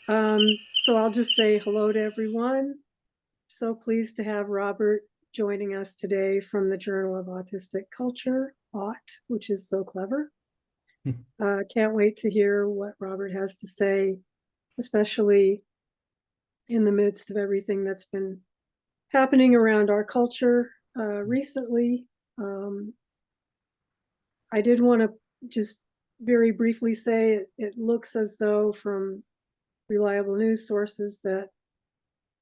So I'll just say hello to everyone. So pleased to have Robert joining us today from the Journal of Autistic Culture, AUT, which is so clever. Can't wait to hear what Robert has to say, especially in the midst of everything that's been happening around our culture recently. I did want to just very briefly say it looks as though from reliable news sources that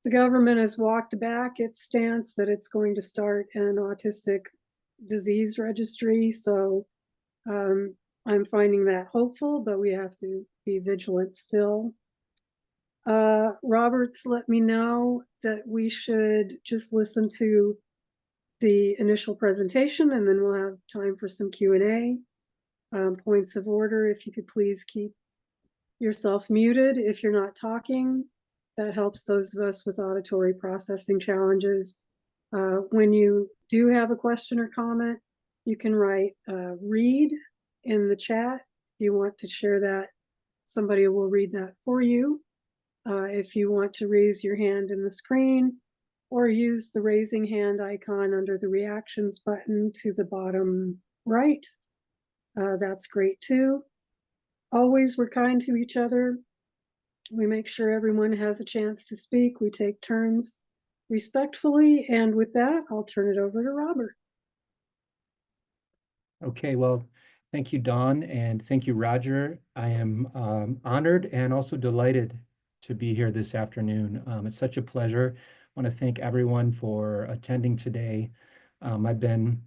the government has walked back its stance that it's going to start an autistic disease registry. So I'm finding that hopeful, but we have to be vigilant still. Roberts let me know that we should just listen to the initial presentation and then we'll have time for some Q&A. Points of order, if you could please keep yourself muted if you're not talking. That helps those of us with auditory processing challenges. When you do have a question or comment, you can write read in the chat. If you want to share that, somebody will read that for you. If you want to raise your hand in the screen or use the raising hand icon under the reactions button to the bottom right, that's great too. Always we're kind to each other. We make sure everyone has a chance to speak. We take turns respectfully. And with that, I'll turn it over to Robert. Okay, well, thank you, Dawn, and thank you, Roger. I am honored and also delighted to be here this afternoon. It's such a pleasure. I want to thank everyone for attending today. I've been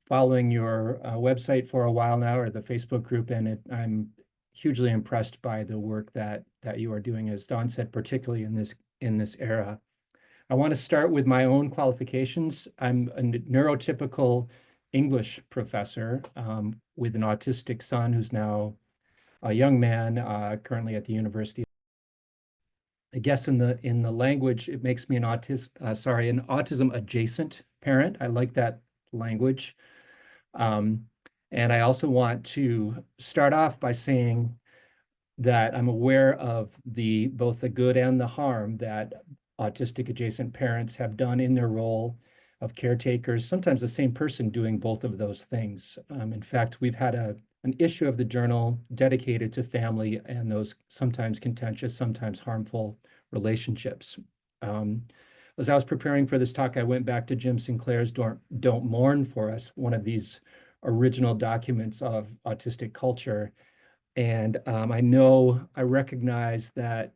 following your website for a while now, or the Facebook group, and I'm hugely impressed by the work that you are doing, as Dawn said, particularly in this era. I want to start with my own qualifications. I'm a neurotypical English professor with an autistic son who's now a young man currently at the university. I guess in the language, it makes me an autism adjacent parent. I like that language. And I also want to start off by saying that I'm aware of both the good and the harm that autistic adjacent parents have done in their role of caretakers, sometimes the same person doing both of those things. In fact, we've had an issue of the journal dedicated to family and those sometimes contentious, sometimes harmful relationships. As I was preparing for this talk, I went back to Jim Sinclair's Don't Mourn for Us, one of these original documents of autistic culture. And I recognize that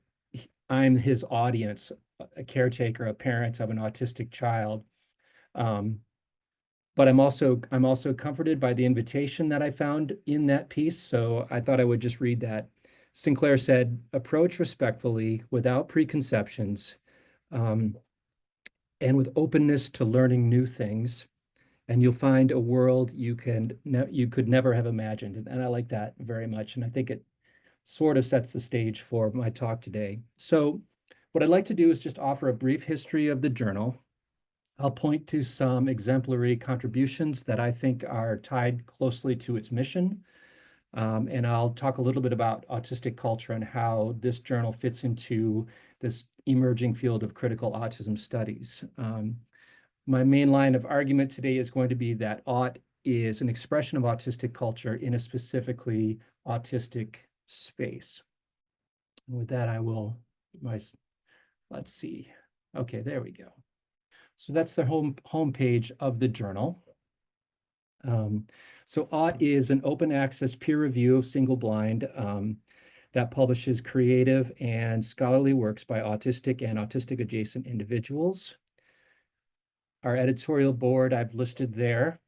I'm his audience, a caretaker, a parent of an autistic child. But I'm also comforted by the invitation that I found in that piece. So I thought I would just read that. Sinclair said, "Approach respectfully, without preconceptions, and with openness to learning new things, and you'll find a world you could never have imagined." And I like that very much. And I think it sort of sets the stage for my talk today. So what I'd like to do is just offer a brief history of the journal. I'll point to some exemplary contributions that I think are tied closely to its mission. And I'll talk a little bit about autistic culture and how this journal fits into this emerging field of critical autism studies. My main line of argument today is going to be that AUT is an expression of autistic culture in a specifically autistic space. And with that, let's see. Okay, there we go. So that's the home page of the journal. So AUT is an open access peer review of single blind that publishes creative and scholarly works by autistic and autistic adjacent individuals. Our editorial board I've listed there.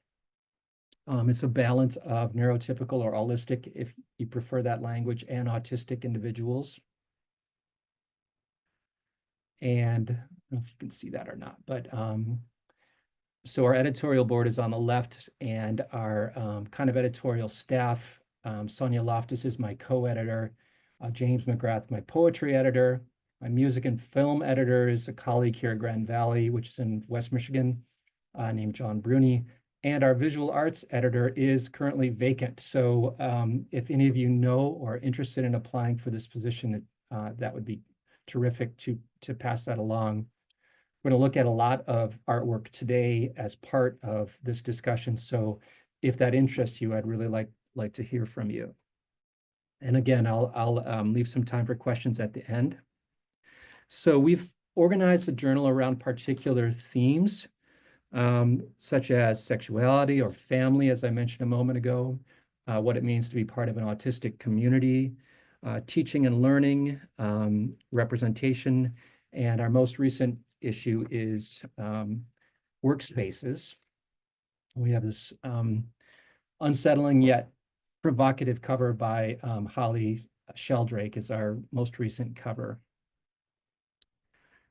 It's a balance of neurotypical or allistic, if you prefer that language, and autistic individuals. And I don't know if you can see that or not, but so our editorial board is on the left, and our kind of editorial staff, Sonia Loftus is my co-editor, James McGrath, my poetry editor. My music and film editor is a colleague here at Grand Valley, which is in West Michigan, named John Bruni. And our visual arts editor is currently vacant. So if any of you know or are interested in applying for this position, that would be terrific to pass that along. We're going to look at a lot of artwork today as part of this discussion. So if that interests you, I'd really like to hear from you. And again, I'll leave some time for questions at the end. So we've organized the journal around particular themes, such as sexuality or family, as I mentioned a moment ago, what it means to be part of an autistic community, teaching and learning, representation, and our most recent issue is workspaces. We have this unsettling yet provocative cover by Holly Sheldrake is our most recent cover.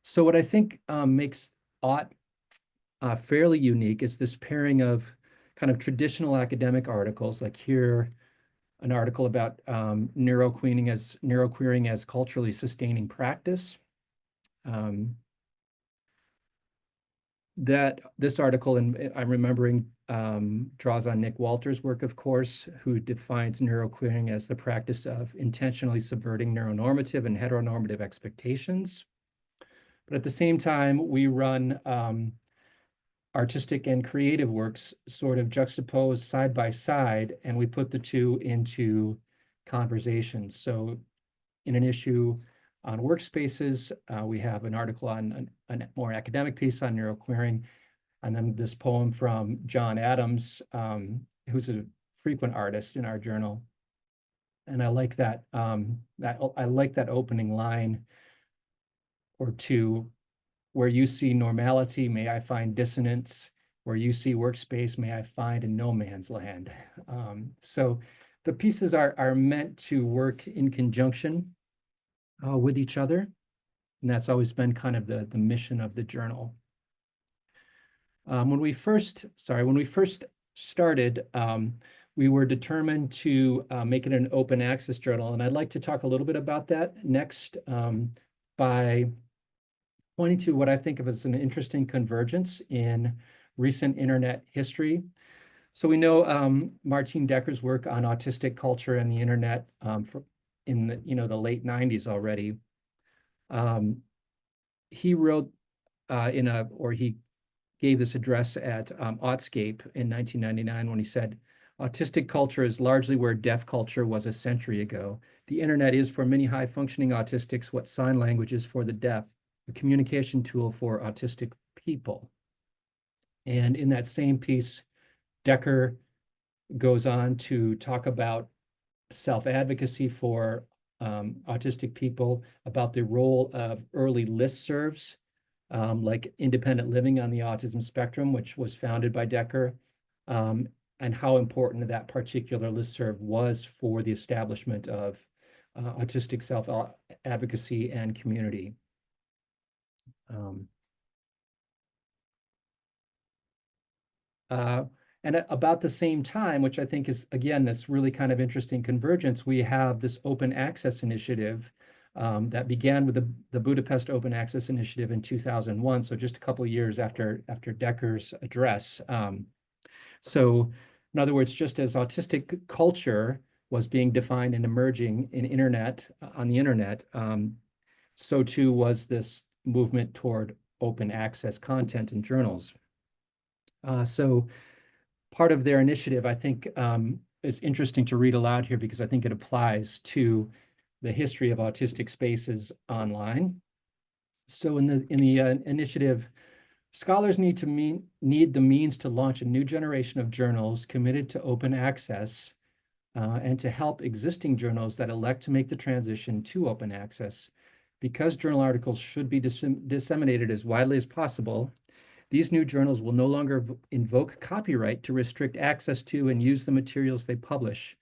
So what I think makes Aught fairly unique is this pairing of kind of traditional academic articles, like here, an article about neuroqueering as culturally sustaining practice. That this article, and I'm remembering, draws on Nick Walter's work, of course, who defines neuroqueering as the practice of intentionally subverting neuronormative and heteronormative expectations. But at the same time, we run artistic and creative works sort of juxtaposed side by side, and we put the two into conversations. So in an issue on workspaces, we have an article on a more academic piece on neuroqueering, and then this poem from John Adams, who's a frequent artist in our journal. And I like that, I like that opening line or two, where you see normality, may I find dissonance. Where you see workspace, may I find in no man's land. So the pieces are meant to work in conjunction with each other. And that's always been kind of the mission of the journal. When we first started, we were determined to make it an open access journal. And I'd like to talk a little bit about that next by pointing to what I think of as an interesting convergence in recent internet history. So we know Martine Decker's work on autistic culture and the internet in the late 90s already. He wrote he gave this address at Autscape in 1999 when he said, "Autistic culture is largely where deaf culture was a century ago. The internet is for many high-functioning autistics what sign language is for the deaf, a communication tool for autistic people." And in that same piece, Decker goes on to talk about self-advocacy for autistic people, about the role of early listservs, like Independent Living on the Autism Spectrum, which was founded by Decker, and how important that particular listserv was for the establishment of autistic self-advocacy and community. And at about the same time, which I think is, again, this really kind of interesting convergence, we have this open access initiative that began with the Budapest Open Access Initiative in 2001, so just a couple of years after Decker's address. So in other words, just as autistic culture was being defined and emerging on the internet, so too was this movement toward open access content in journals. So part of their initiative, I think, is interesting to read aloud here because I think it applies to the history of autistic spaces online. So in the initiative, scholars need the means to launch a new generation of journals committed to open access and to help existing journals that elect to make the transition to open access. Because journal articles should be disseminated as widely as possible, these new journals will no longer invoke copyright to restrict access to and use the materials they publish.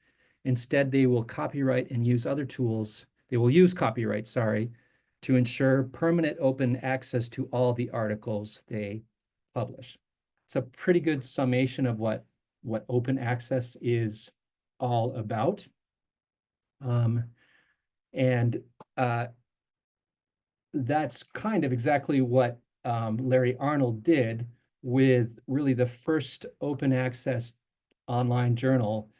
Instead, they will copyright and use other tools. They will use copyright, to ensure permanent open access to all the articles they publish. It's a pretty good summation of what open access is all about. That's kind of exactly what Larry Arnold did with really the first open access online journal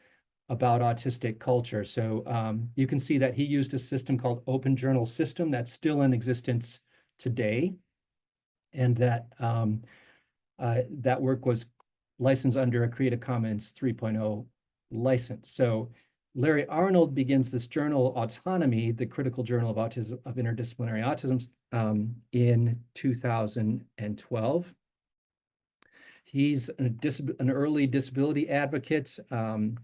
about autistic culture. So you can see that he used a system called Open Journal System that's still in existence today. And that that work was licensed under a Creative Commons 3.0 license. So Larry Arnold begins this journal, Autonomy, the Critical Journal of Autism of Interdisciplinary Autism, in 2012. He's an early disability advocate, an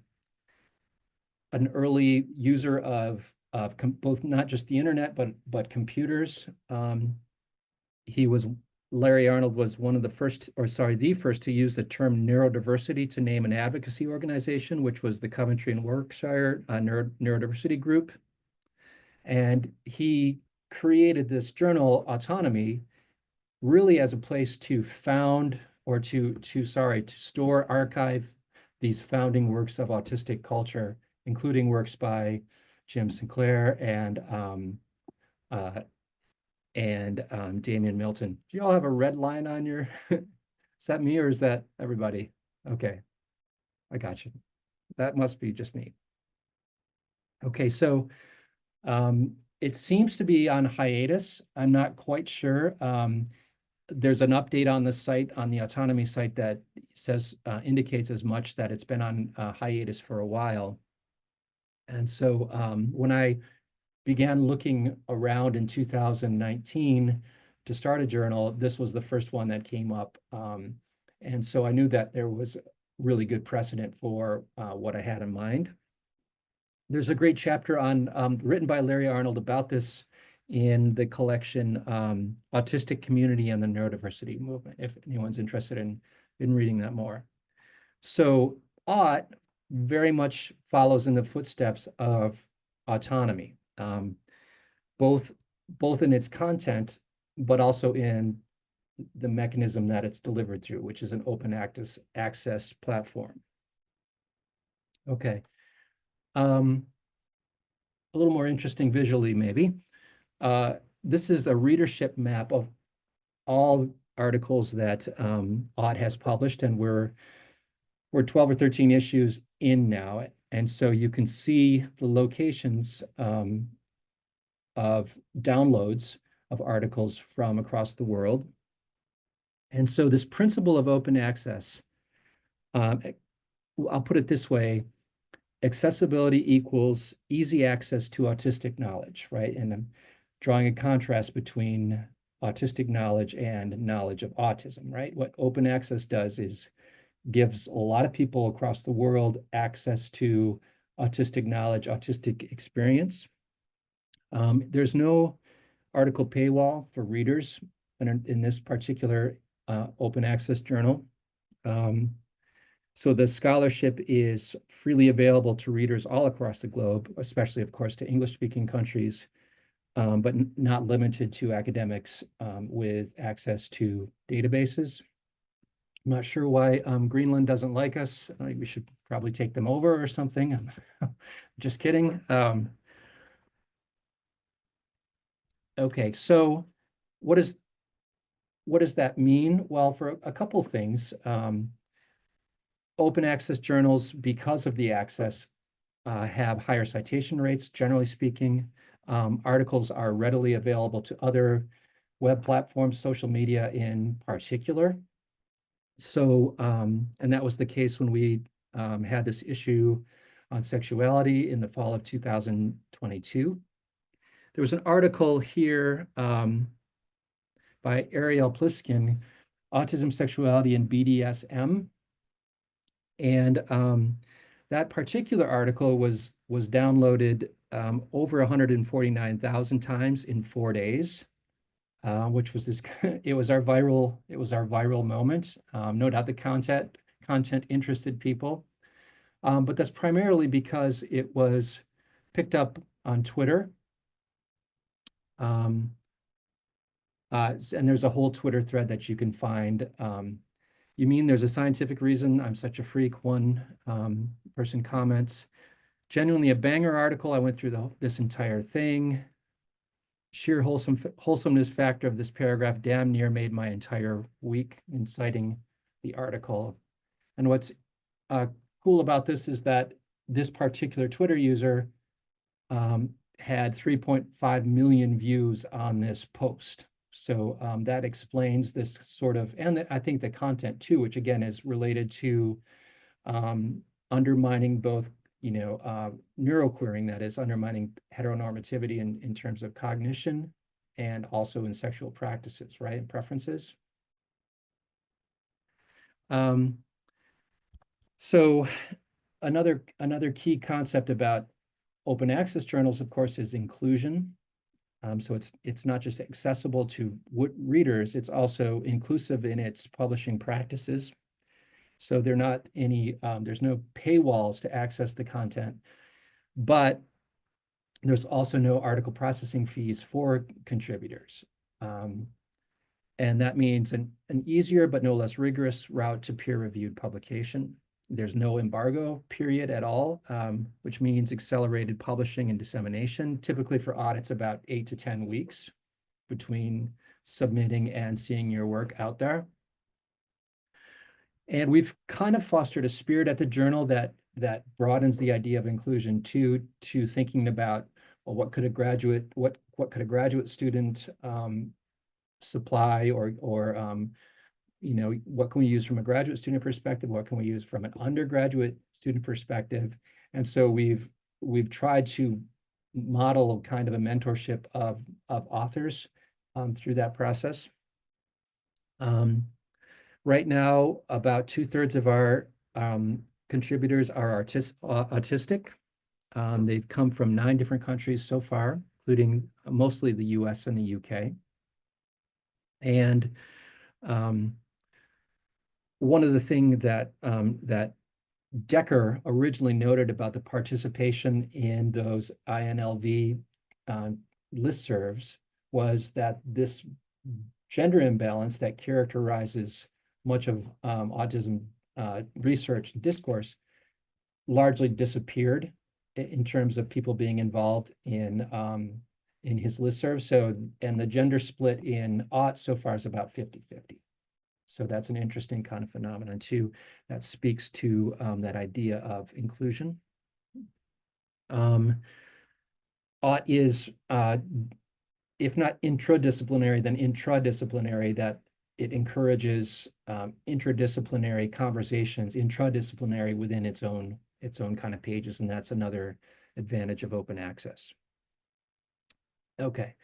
early user of both not just the internet but computers. Larry Arnold was one of the first, or sorry, the first to use the term neurodiversity to name an advocacy organization, which was the Coventry and Warwickshire Neurodiversity Group. And he created this journal, Autonomy, really as a place to found or to store, archive these founding works of autistic culture, including works by Jim Sinclair and Damian Milton. Do you all have a red line on your, is that me or is that everybody? Okay, I got you. That must be just me. Okay, so it seems to be on hiatus. I'm not quite sure. There's an update on the site, on the Autonomy site, that says, indicates as much, that it's been on hiatus for a while. And so when I began looking around in 2019 to start a journal, this was the first one that came up. And so I knew that there was really good precedent for what I had in mind. There's a great chapter on written by Larry Arnold about this in the collection Autistic Community and the Neurodiversity Movement, if anyone's interested in reading that more. So Aut very much follows in the footsteps of Autonomy, both in its content, but also in the mechanism that it's delivered through, which is an open access platform. Okay. A little more interesting visually, maybe. This is a readership map of all articles that Aut has published, and we're 12 or 13 issues in now. And so you can see the locations of downloads of articles from across the world. And so this principle of open access, I'll put it this way: accessibility equals easy access to autistic knowledge, right? And I'm drawing a contrast between autistic knowledge and knowledge of autism, right? What open access does is gives a lot of people across the world access to autistic knowledge, autistic experience. There's no article paywall for readers in this particular open access journal. So the scholarship is freely available to readers all across the globe, especially, of course, to English-speaking countries, but not limited to academics with access to databases. I'm not sure why Greenland doesn't like us. We should probably take them over or something. I'm just kidding. Okay, so what does that mean? Well, for a couple things. Open access journals, because of the access, have higher citation rates, generally speaking. Articles are readily available to other web platforms, social media in particular. So, and that was the case when we had this issue on sexuality in the fall of 2022. There was an article here by Ariel Pliskin, Autism, Sexuality, and BDSM. And that particular article was downloaded over 149,000 times in 4 days, which was this. It was our viral moment. No doubt the content interested people, but that's primarily because it was picked up on Twitter. And there's a whole Twitter thread that you can find. You mean there's a scientific reason I'm such a freak? One person comments, genuinely a banger article. I went through this entire thing. Sheer wholesomeness factor of this paragraph damn near made my entire week, in citing the article. And what's cool about this is that this particular Twitter user had 3.5 million views on this post. So that explains this sort of, and I think the content too, which again is related to undermining both, neuroqueering, that is undermining heteronormativity in terms of cognition and also in sexual practices, right, and preferences. So another key concept about open access journals, of course, is inclusion. So it's not just accessible to readers, it's also inclusive in its publishing practices. So there's no paywalls to access the content, but there's also no article processing fees for contributors. And that means an easier but no less rigorous route to peer-reviewed publication. There's no embargo period at all, which means accelerated publishing and dissemination. Typically for audits, about 8 to 10 weeks between submitting and seeing your work out there. And we've kind of fostered a spirit at the journal that broadens the idea of inclusion to thinking about, well, what could a graduate student supply, or what can we use from a graduate student perspective? What can we use from an undergraduate student perspective? And so we've tried to model kind of a mentorship of authors through that process. Right now, about 2/3 of our contributors are autistic. They've come from 9 different countries so far, including mostly the US and the UK. And one of the things that Decker originally noted about the participation in those INLV listservs was that this gender imbalance that characterizes much of autism research and discourse largely disappeared in terms of people being involved in his listserv. So, and the gender split in aught so far is about 50-50. So that's an interesting kind of phenomenon too, that speaks to that idea of inclusion. Aught is, if not interdisciplinary, then intradisciplinary, that it encourages interdisciplinary conversations, intradisciplinary within its own kind of pages, and that's another advantage of open access. Okay,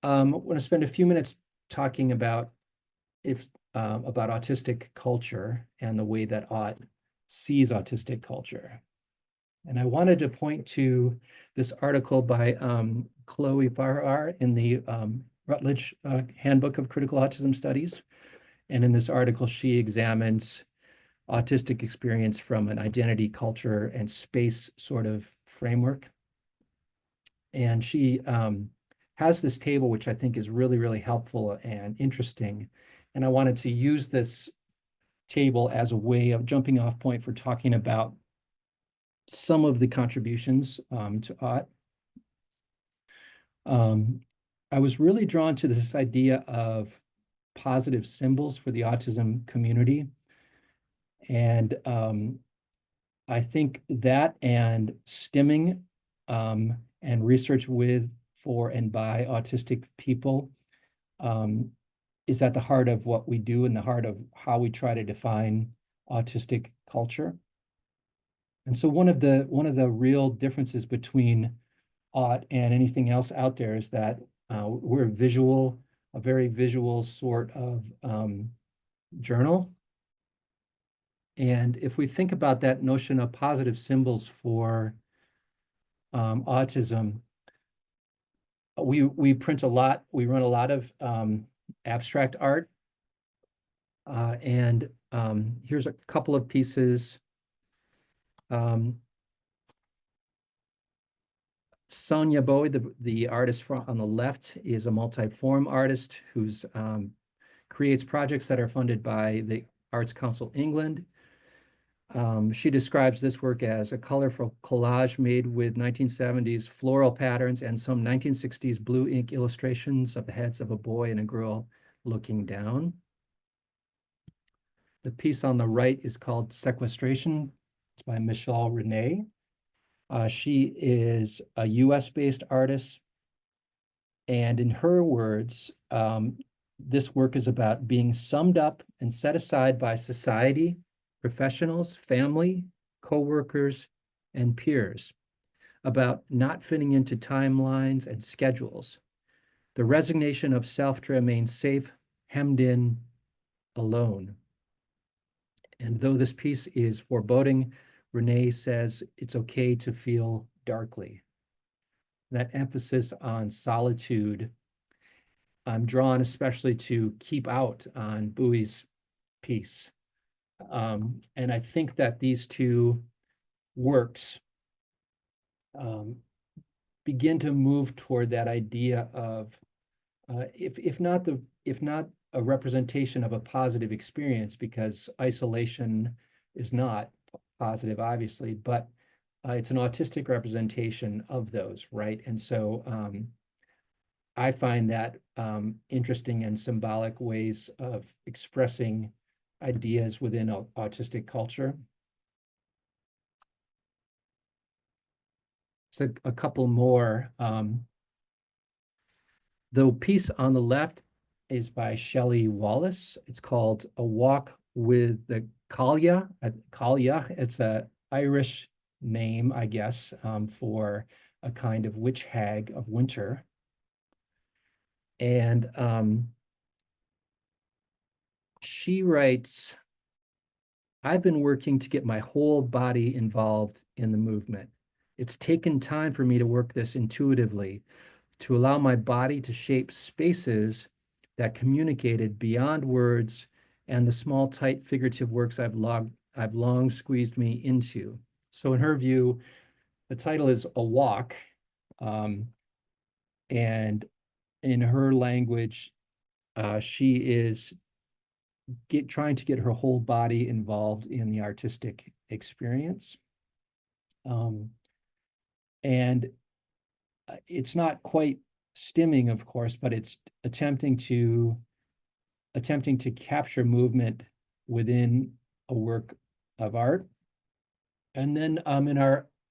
I want to spend a few minutes talking about autistic culture and the way that aught sees autistic culture. And I wanted to point to this article by 𝘂𝘶 in the Routledge Handbook of Critical Autism Studies. And in this article, she examines autistic experience from an identity, culture, and space sort of framework. And she has this table, which I think is really, really helpful and interesting. And I wanted to use this table as a way of jumping off point for talking about some of the contributions to aught. I was really drawn to this idea of positive symbols for the autism community. And I think that and stimming and research with, for, and by autistic people is at the heart of what we do and the heart of how we try to define autistic culture. And so one of the real differences between aught and anything else out there is that we're a very visual sort of journal. And if we think about that notion of positive symbols for autism, we print a lot, we run a lot of abstract art. And here's a couple of pieces. 𝘂𝘶 𝘂𝘶, the artist on the left, is a multi-form artist who's creates projects that are funded by the Arts Council England. She describes this work as a colorful collage made with 1970s floral patterns and some 1960s blue ink illustrations of the heads of a boy and a girl looking down. The piece on the right is called Sequestration It's by Michelle Renee. She is a US-based artist. And in her words, this work is about being summed up and set aside by society, professionals, family, coworkers, and peers, about not fitting into timelines and schedules. The resignation of self to remain safe, hemmed in, alone. And though this piece is foreboding, Renee says it's okay to feel darkly. That emphasis on solitude, I'm drawn especially to Keep Out on Bowie's piece. And I think that these two works begin to move toward that idea of, if not a representation of a positive experience, because isolation is not positive, obviously, but it's an autistic representation of those, right? And so I find that interesting and symbolic ways of expressing ideas within autistic culture. So a couple more. The piece on the left is by Shelley Wallace. It's called A Walk with the 𝘑𝘩𝘦 𝘑𝘩𝘦. It's an Irish name, I guess, for a kind of witch hag of winter. And she writes, I've been working to get my whole body involved in the movement. It's taken time for me to work this intuitively, to allow my body to shape spaces that communicated beyond words and the small, tight figurative works I've long squeezed me into. So in her view, the title is A Walk, and in her language, she is trying to get her whole body involved in the artistic experience. And it's not quite stimming, of course, but it's attempting to capture movement within a work of art. And then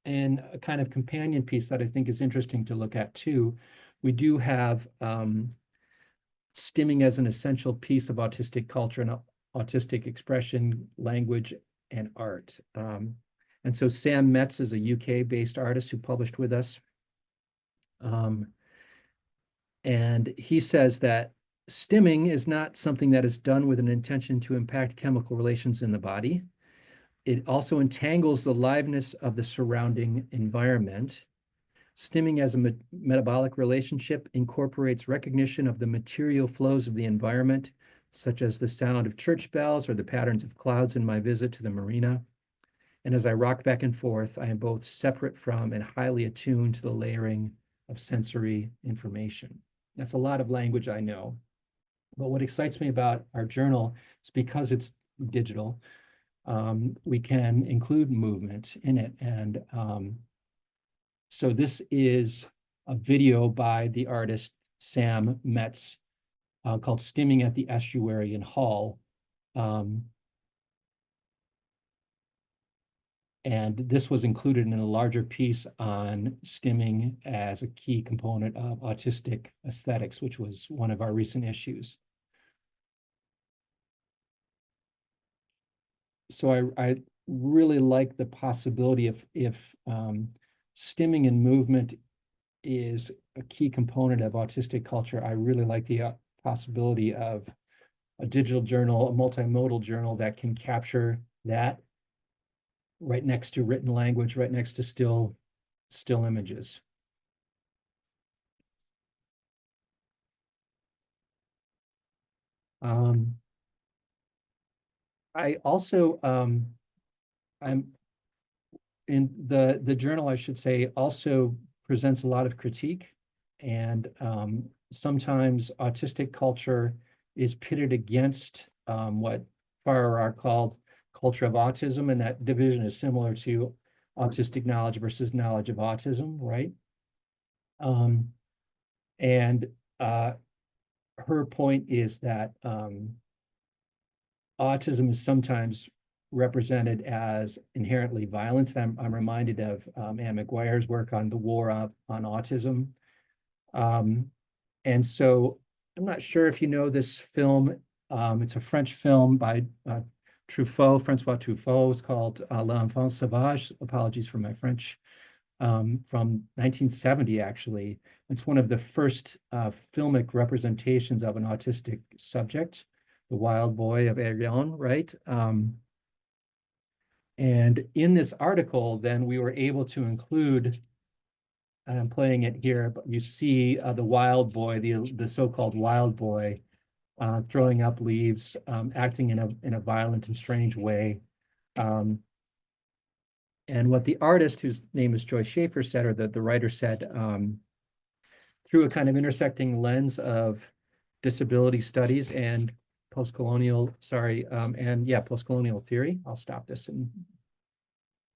in a kind of companion piece that I think is interesting to look at too, we do have stimming as an essential piece of autistic culture and autistic expression, language, and art. And so Sam Metz is a UK-based artist who published with us. And he says that stimming is not something that is done with an intention to impact chemical relations in the body. It also entangles the liveness of the surrounding environment. Stimming as a metabolic relationship incorporates recognition of the material flows of the environment, such as the sound of church bells or the patterns of clouds in my visit to the marina. And as I rock back and forth, I am both separate from and highly attuned to the layering of sensory information. That's a lot of language, I know. But what excites me about our journal is because it's digital, we can include movement in it. And so this is a video by the artist Sam Metz called Stimming at the Estuary in Hull. And this was included in a larger piece on stimming as a key component of autistic aesthetics, which was one of our recent issues. So I really like the possibility of if stimming and movement is a key component of autistic culture, I really like the possibility of a digital journal, a multimodal journal that can capture that right next to written language, right next to still images. I also, I'm in the journal, I should say, also presents a lot of critique, and sometimes autistic culture is pitted against what Farrar called culture of autism, and that division is similar to autistic knowledge versus knowledge of autism, right? And her point is that autism is sometimes represented as inherently violent. I'm reminded of Anne McGuire's work on the war on autism. And so I'm not sure if you know this film. It's a French film by Francois Truffaut. It's called L'Enfant Sauvage. Apologies for my French. From 1970, actually. It's one of the first filmic representations of an autistic subject, the wild boy of Arion, right? And in this article, then we were able to include, and I'm playing it here, but you see the wild boy, the so-called wild boy, throwing up leaves, acting in a violent and strange way. And what the artist, whose name is Joy Schaefer, said, or the writer said, through a kind of intersecting lens of disability studies and post-colonial theory. I'll stop this and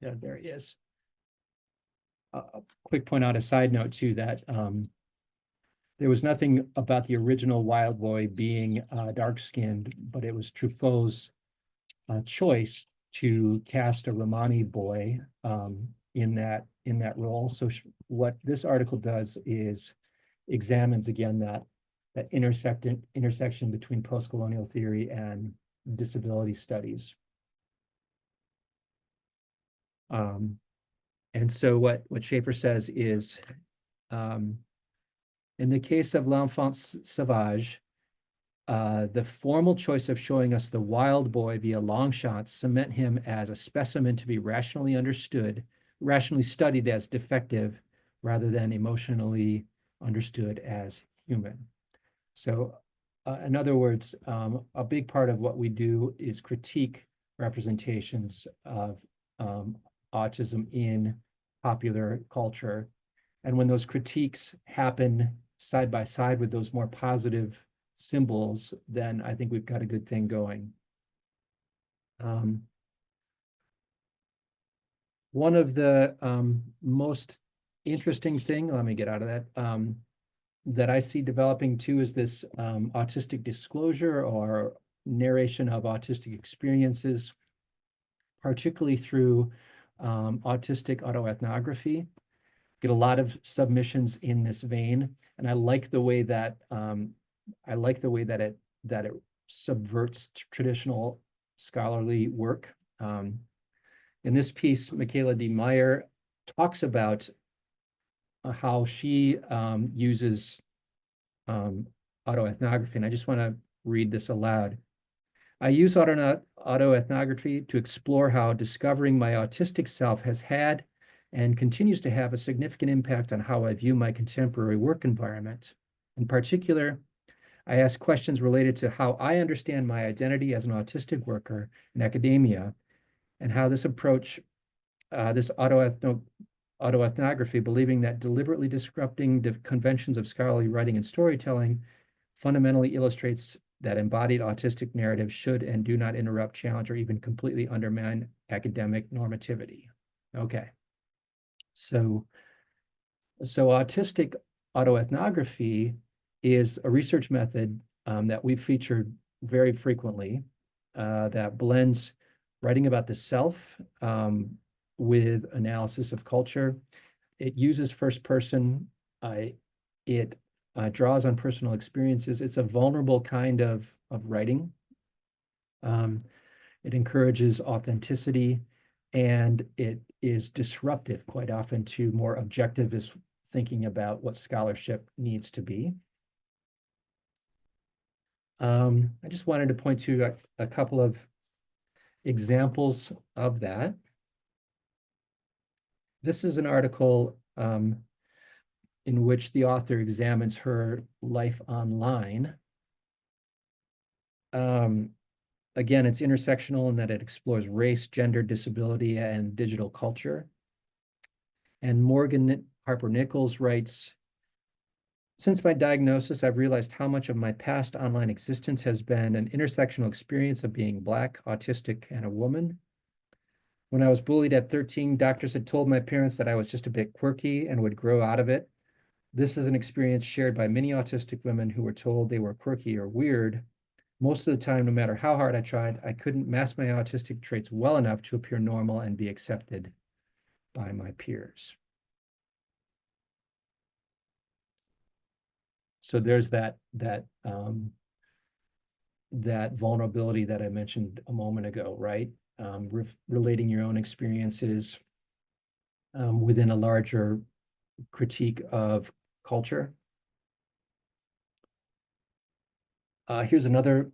yeah, there he is. A quick point out, a side note too, that there was nothing about the original wild boy being dark-skinned, but it was Truffaut's choice to cast a Romani boy in that role. So what this article does is examines again that intersection between post-colonial theory and disability studies. And so what Schaefer says is, in the case of L'Enfant Sauvage, the formal choice of showing us the wild boy via long shots cement him as a specimen to be rationally studied as defective, rather than emotionally understood as human. So in other words, a big part of what we do is critique representations of autism in popular culture. And when those critiques happen side by side with those more positive symbols, then I think we've got a good thing going. One of the most interesting thing, let me get out of that, that I see developing too is this autistic disclosure or narration of autistic experiences, particularly through autistic autoethnography. Get a lot of submissions in this vein, and I like the way that it subverts traditional scholarly work. In this piece, Michaela D. Meyer talks about how she uses autoethnography, and I just want to read this aloud. I use autoethnography to explore how discovering my autistic self has had and continues to have a significant impact on how I view my contemporary work environment. In particular, I ask questions related to how I understand my identity as an autistic worker in academia, and how this approach, this autoethnography, believing that deliberately disrupting the conventions of scholarly writing and storytelling fundamentally illustrates that embodied autistic narratives should and do not interrupt, challenge, or even completely undermine academic normativity. Okay. So autistic autoethnography is a research method that we've featured very frequently that blends writing about the self with analysis of culture. It uses first person. It draws on personal experiences. It's a vulnerable kind of writing. It encourages authenticity, and it is disruptive quite often to more objectivist thinking about what scholarship needs to be. I just wanted to point to a couple of examples of that. This is an article in which the author examines her life online. Again, it's intersectional in that it explores race, gender, disability, and digital culture. And Morgan Harper Nichols writes, since my diagnosis, I've realized how much of my past online existence has been an intersectional experience of being Black, autistic, and a woman. When I was bullied at 13, doctors had told my parents that I was just a bit quirky and would grow out of it. This is an experience shared by many autistic women who were told they were quirky or weird. Most of the time, no matter how hard I tried, I couldn't mask my autistic traits well enough to appear normal and be accepted by my peers. So there's that vulnerability that I mentioned a moment ago, right? Relating your own experiences within a larger critique of culture. Here's another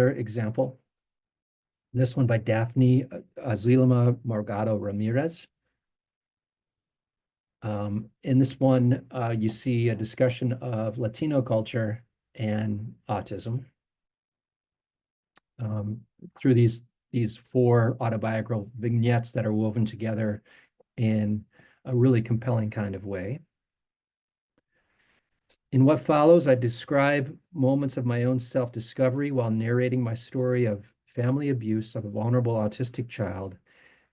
example. This one by Daphne 𝘰𝘶𝘳𝘯𝘭 Ramirez. In this one, you see a discussion of Latino culture and autism through these 4 autobiographical vignettes that are woven together in a really compelling kind of way. In what follows, I describe moments of my own self-discovery while narrating my story of family abuse of a vulnerable autistic child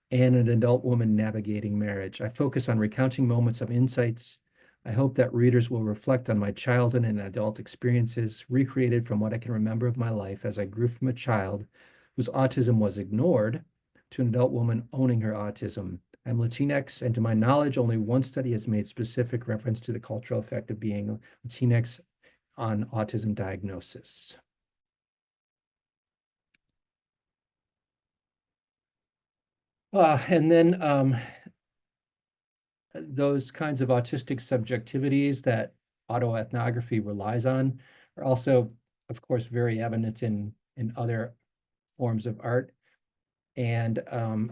and an adult woman navigating marriage. I focus on recounting moments of insights. I hope that readers will reflect on my childhood and adult experiences, recreated from what I can remember of my life as I grew from a child whose autism was ignored to an adult woman owning her autism. I'm Latinx, and to my knowledge, only one study has made specific reference to the cultural effect of being Latinx on autism diagnosis. And then those kinds of autistic subjectivities that autoethnography relies on are also, of course, very evident in other forms of art. And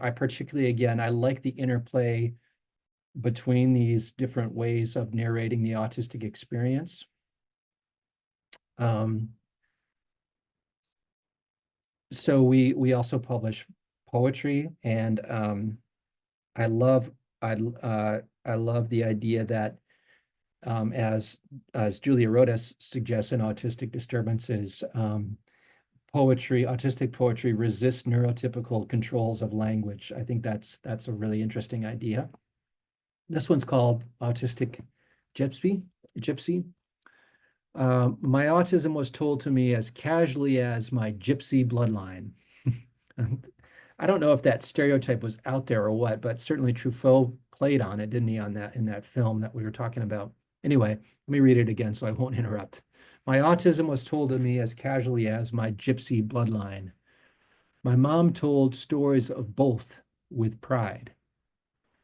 I particularly, again, I like the interplay between these different ways of narrating the autistic experience. So we also publish poetry, and I love the idea that as Julia Rodas suggests in Autistic Disturbances, autistic poetry resists neurotypical controls of language. I think that's a really interesting idea. This one's called Autistic Gypsy. My autism was told to me as casually as my gypsy bloodline. I don't know if that stereotype was out there or what, but certainly Truffaut played on it, didn't he, in that film that we were talking about? Anyway, let me read it again so I won't interrupt. My autism was told to me as casually as my gypsy bloodline. My mom told stories of both with pride,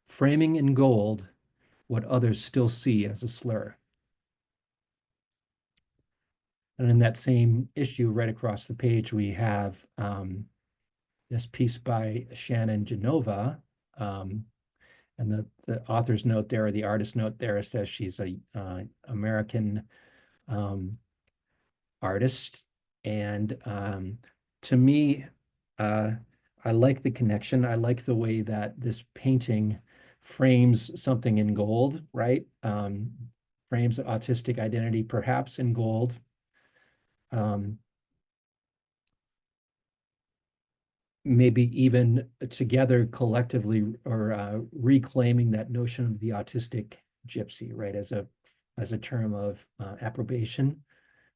framing in gold what others still see as a slur. And in that same issue, right across the page, we have this piece by Shannon Genova. And the author's note there, or the artist note there, says she's a American artist. And to me, I like the connection. I like the way that this painting frames something in gold, right? Frames autistic identity perhaps in gold. Maybe even together collectively, or reclaiming that notion of the autistic gypsy, right, as a term of approbation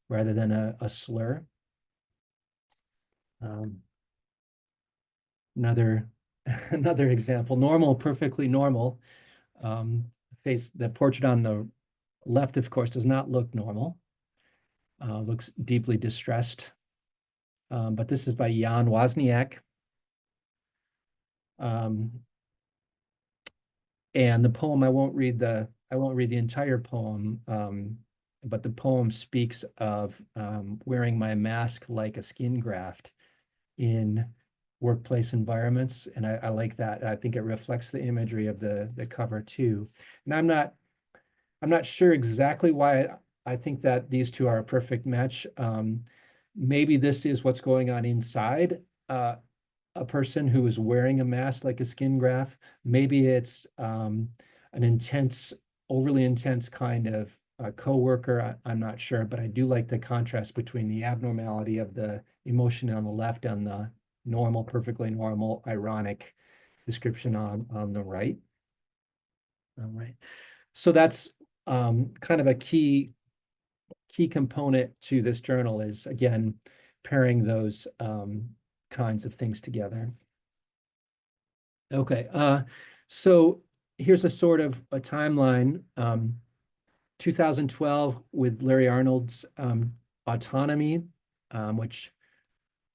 rather than a slur. Another example, normal, perfectly normal. The portrait on the left, of course, does not look normal. Looks deeply distressed. But this is by Jan Wozniak. And the poem, I won't read the entire poem, but the poem speaks of wearing my mask like a skin graft in workplace environments, and I like that. I think it reflects the imagery of the cover too. And I'm not sure exactly why I think that these two are a perfect match. Maybe this is what's going on inside a person who is wearing a mask like a skin graft. Maybe it's an overly intense kind of coworker. I'm not sure, but I do like the contrast between the abnormality of the emotion on the left and the normal, perfectly normal, ironic description on the right. All right. So that's kind of a key component to this journal is, again, pairing those kinds of things together. Okay, so here's a sort of a timeline. 2012 with Larry Arnold's Autonomy, which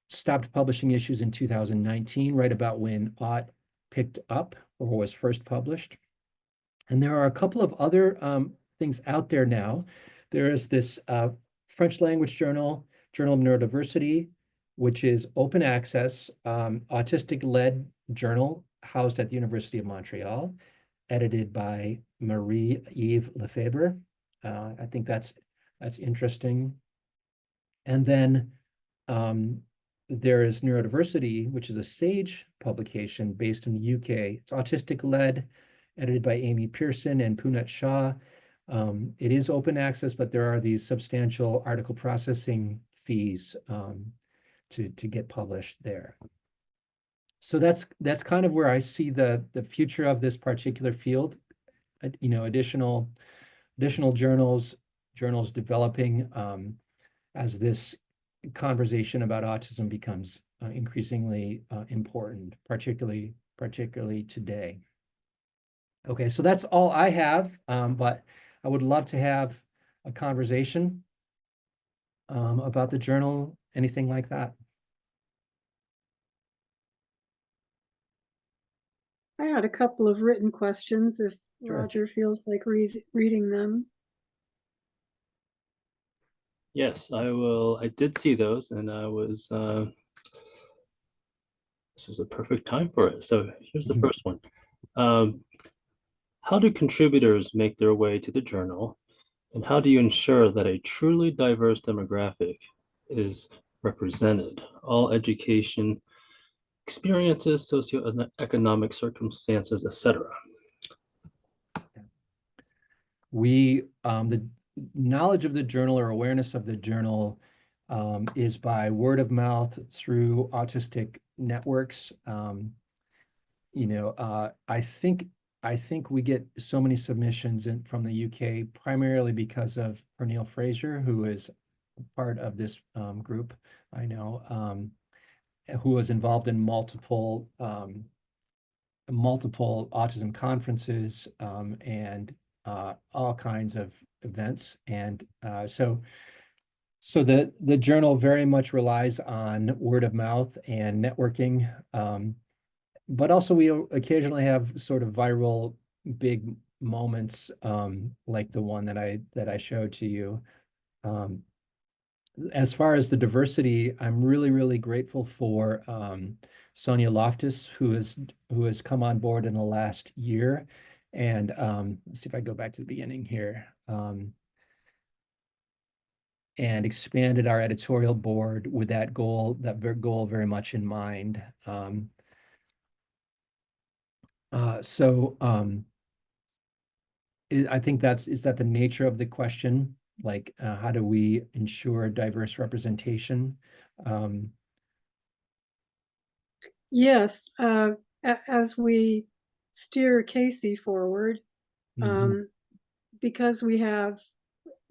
stopped publishing issues in 2019, right about when Aught picked up or was first published. And there are a couple of other things out there now. There is this French language journal, Journal of Neurodiversity, which is open access, autistic-led journal housed at the University of Montreal, edited by Louise Lefebvre. I think that's interesting. And then there is Neurodiversity, which is a SAGE publication based in the UK. It's autistic-led, edited by Amy Pearson and Punat Shah. It is open access, but there are these substantial article processing fees to get published there. So that's kind of where I see the future of this particular field. You know, additional journals developing as this conversation about autism becomes increasingly important, particularly today. Okay, so that's all I have, but I would love to have a conversation about the journal, anything like that. I had a couple of written questions if Sure. Roger feels like reading them. Yes, I will. I did see those, and I was, this is a perfect time for it. So here's the first one. How do contributors make their way to the journal, and how do you ensure that a truly diverse demographic is represented? All education, experiences, socioeconomic circumstances, etc. The knowledge of the journal or awareness of the journal is by word of mouth through autistic networks. You know, I think we get so many submissions from the UK primarily because of Pernille Fraser, who is part of this group, I know, who was involved in multiple autism conferences and all kinds of events. And so the journal very much relies on word of mouth and networking. But also we occasionally have sort of viral big moments like the one that I showed to you. As far as the diversity, I'm really grateful for Sonia Loftus, who has come on board in the last year. And let's see if I go back to the beginning here. And expanded our editorial board with that goal very much in mind. I think is that the nature of the question? Like, how do we ensure diverse representation? Yes, as we steer Casey forward, because we have,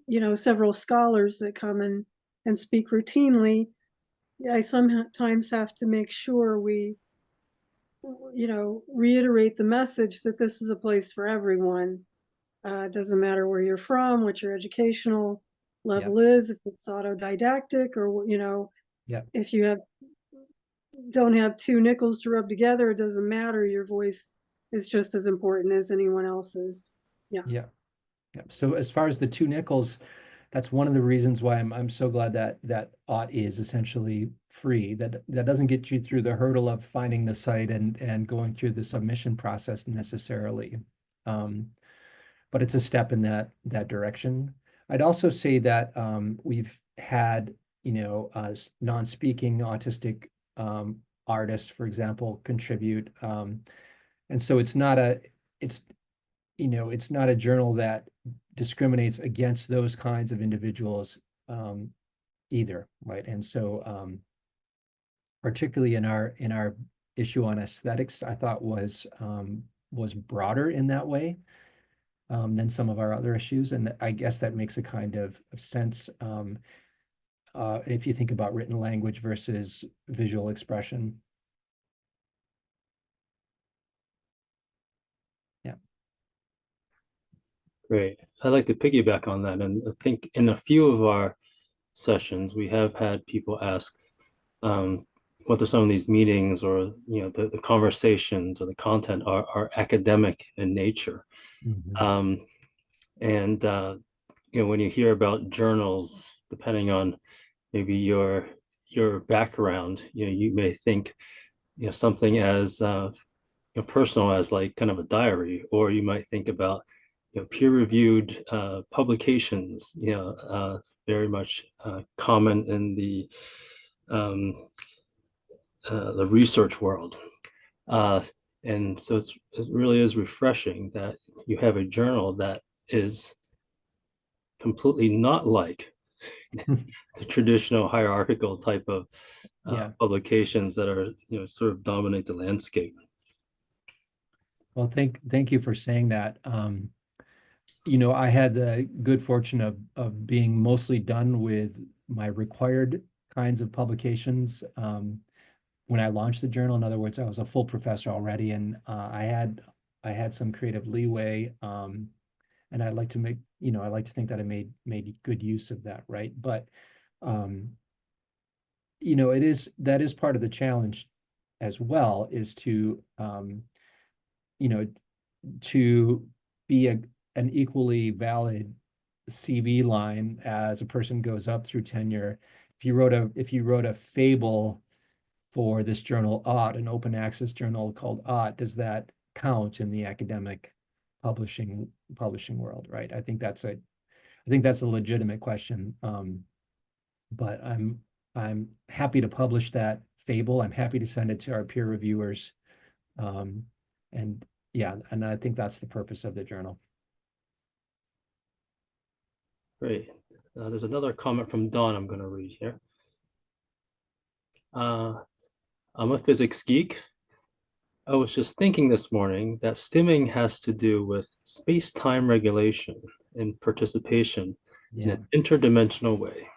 you know, several scholars that come and speak routinely, I sometimes have to make sure we, you know, reiterate the message that this is a place for everyone. It doesn't matter where you're from, what your educational level is, if it's autodidactic or, you know, if you don't have two nickels to rub together, it doesn't matter. Your voice is just as important as anyone else's. Yeah. So as far as the two nickels, that's one of the reasons why I'm so glad that Aught is essentially free. That doesn't get you through the hurdle of finding the site and going through the submission process necessarily. But it's a step in that direction. I'd also say that we've had, you know, non-speaking autistic artists, for example, contribute. And so it's not a journal that discriminates against those kinds of individuals either, right? And so particularly in our issue on aesthetics, I thought was broader in that way than some of our other issues. And I guess that makes a kind of sense. if you think about written language versus visual expression. Yeah. Great. I'd like to piggyback on that. And I think in a few of our sessions, we have had people ask whether some of these meetings or the conversations or the content are academic in nature. Mhm. And when you hear about journals, depending on maybe your background, you may think something as personal as like kind of a diary, or you might think about peer-reviewed publications. Very much common in the research world. And so it really is refreshing that you have a journal that is completely not like the traditional hierarchical type of Yeah. publications that are sort of dominate the landscape. Well, thank you for saying that. I had the good fortune of being mostly done with my required kinds of publications when I launched the journal. In other words, I was a full professor already, and I had some creative leeway, and I like to think that I made good use of that, right? But that is part of the challenge as well, is to to be an equally valid CV line as a person goes up through tenure. If you wrote a fable for this journal 𝘖𝘶, an open access journal called 𝘖𝘶, does that count in the academic publishing world, right? I think that's a legitimate question. But I'm happy to publish that fable. I'm happy to send it to our peer reviewers. And yeah, and I think that's the purpose of the journal. Great. There's another comment from Dawn I'm going to read here. I'm a physics geek. I was just thinking this morning that stimming has to do with space-time regulation and participation in Yeah. an interdimensional way.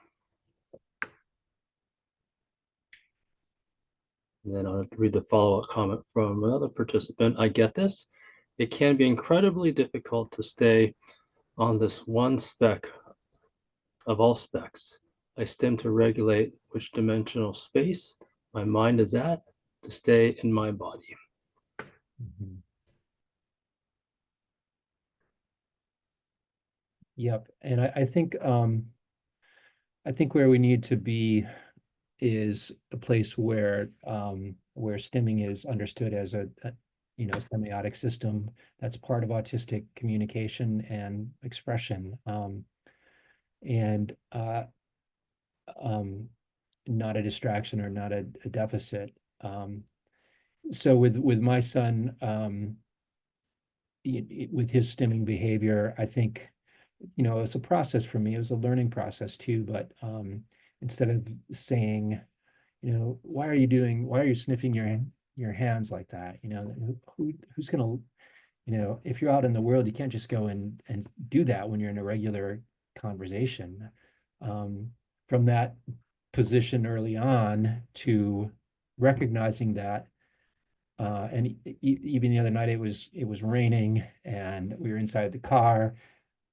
And then I'll read the follow-up comment from another participant. I get this. It can be incredibly difficult to stay on this one speck of all specks. I stim to regulate which dimensional space my mind is at to stay in my body. Mhm. Yep. And I think where we need to be is a place where stimming is understood as a semiotic system that's part of autistic communication and expression, and not a distraction or not a deficit. So with my son, with his stimming behavior, I think it's a process for me. It was a learning process too. But instead of saying, why are you sniffing your hands like that? Who's gonna, if you're out in the world, you can't just go and do that when you're in a regular conversation. From that position early on to recognizing that, and even the other night it was raining and we were inside the car,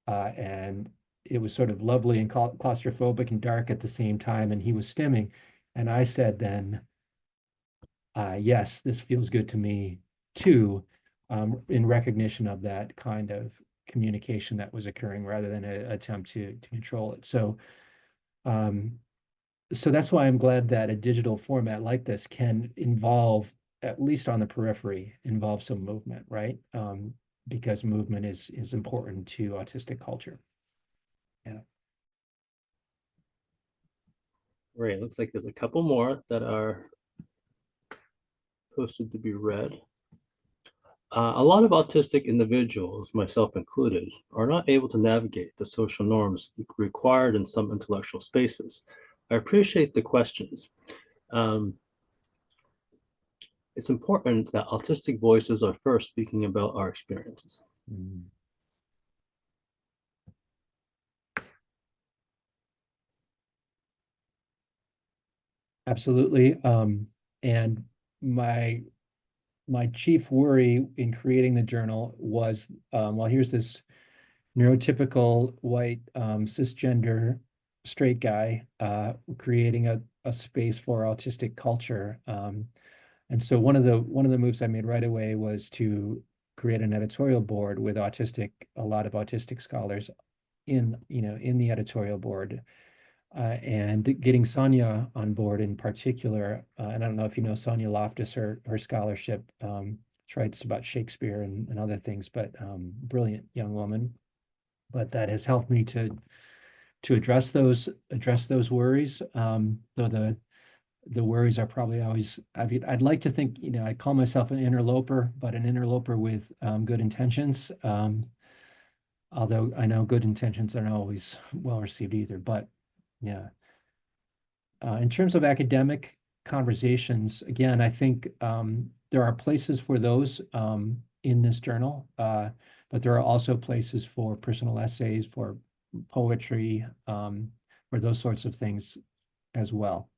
and it was sort of lovely and claustrophobic and dark at the same time, and he was stimming, and I said then, yes, this feels good to me too, in recognition of that kind of communication that was occurring rather than an attempt to control it. So that's why I'm glad that a digital format like this can involve, at least on the periphery, involve some movement, right? Because movement is important to autistic culture. Yeah. Great. Looks like there's a couple more that are posted to be read. A lot of autistic individuals, myself included, are not able to navigate the social norms required in some intellectual spaces. I appreciate the questions. It's important that autistic voices are first speaking about our experiences. Mm. Absolutely. And my chief worry in creating the journal was, well, here's this neurotypical white cisgender straight guy creating a space for autistic culture. And so one of the moves I made right away was to create an editorial board with a lot of autistic scholars in the editorial board. And getting Sonia on board in particular, and I don't know if you know Sonia Loftus, her scholarship, she writes about Shakespeare and other things, but brilliant young woman. But that has helped me to address those worries. Though the worries are probably always, I'd like to think, I call myself an interloper, but an interloper with good intentions. Although I know good intentions aren't always well received either, but yeah. In terms of academic conversations, again, I think there are places for those in this journal, but there are also places for personal essays, for poetry, for those sorts of things as well.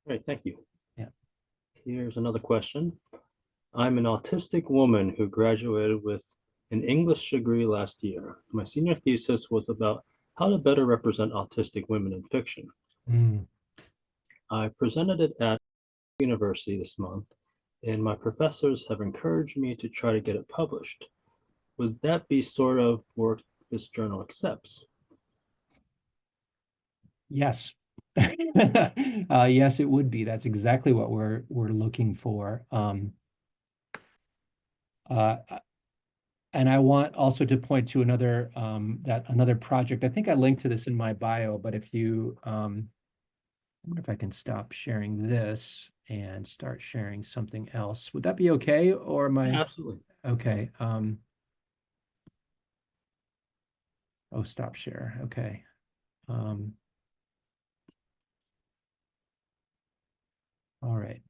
Great, thank you. Yeah. Here's another question. I'm an autistic woman who graduated with an English degree last year. My senior thesis was about how to better represent autistic women in fiction. Mm. I presented it at university this month, and my professors have encouraged me to try to get it published. Would that be sort of work this journal accepts? Yes. Yes, it would be. That's exactly what we're looking for. And I want also to point to another project. I think I linked to this in my bio, but if you I wonder if I can stop sharing this and start sharing something else. Would that be okay? Or am I Absolutely. okay? Oh, stop share. Okay. All right.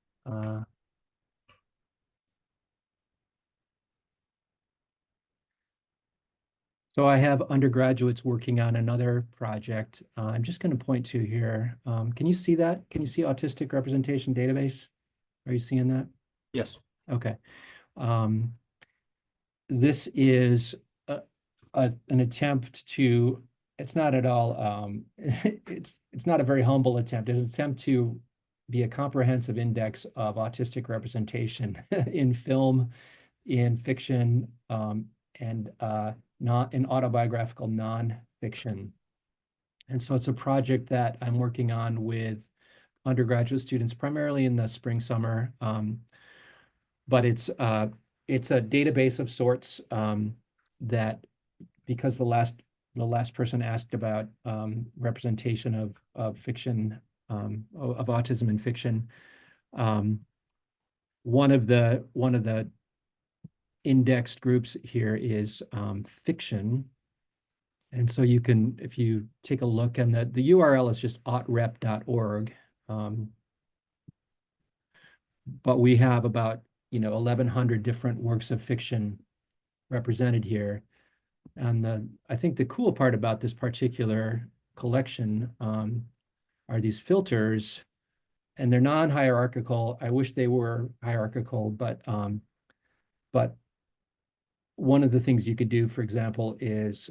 So I have undergraduates working on another project. I'm just going to point to here. Can you see that? Can you see autistic representation database? Are you seeing that? Yes. Okay. This is an attempt to, it's not at all, it's not a very humble attempt. It's an attempt to be a comprehensive index of autistic representation in film, in fiction, and not in autobiographical nonfiction. And so it's a project that I'm working on with undergraduate students, primarily in the spring, summer. But it's a database of sorts that, because the last person asked about representation of fiction, of autism in fiction. One of the indexed groups here is fiction. And so you can, if you take a look, and the URL is just autrep.org. But we have about 1,100 different works of fiction represented here. And I think the cool part about this particular collection are these filters, and they're non-hierarchical. I wish they were hierarchical, but one of the things you could do, for example, is,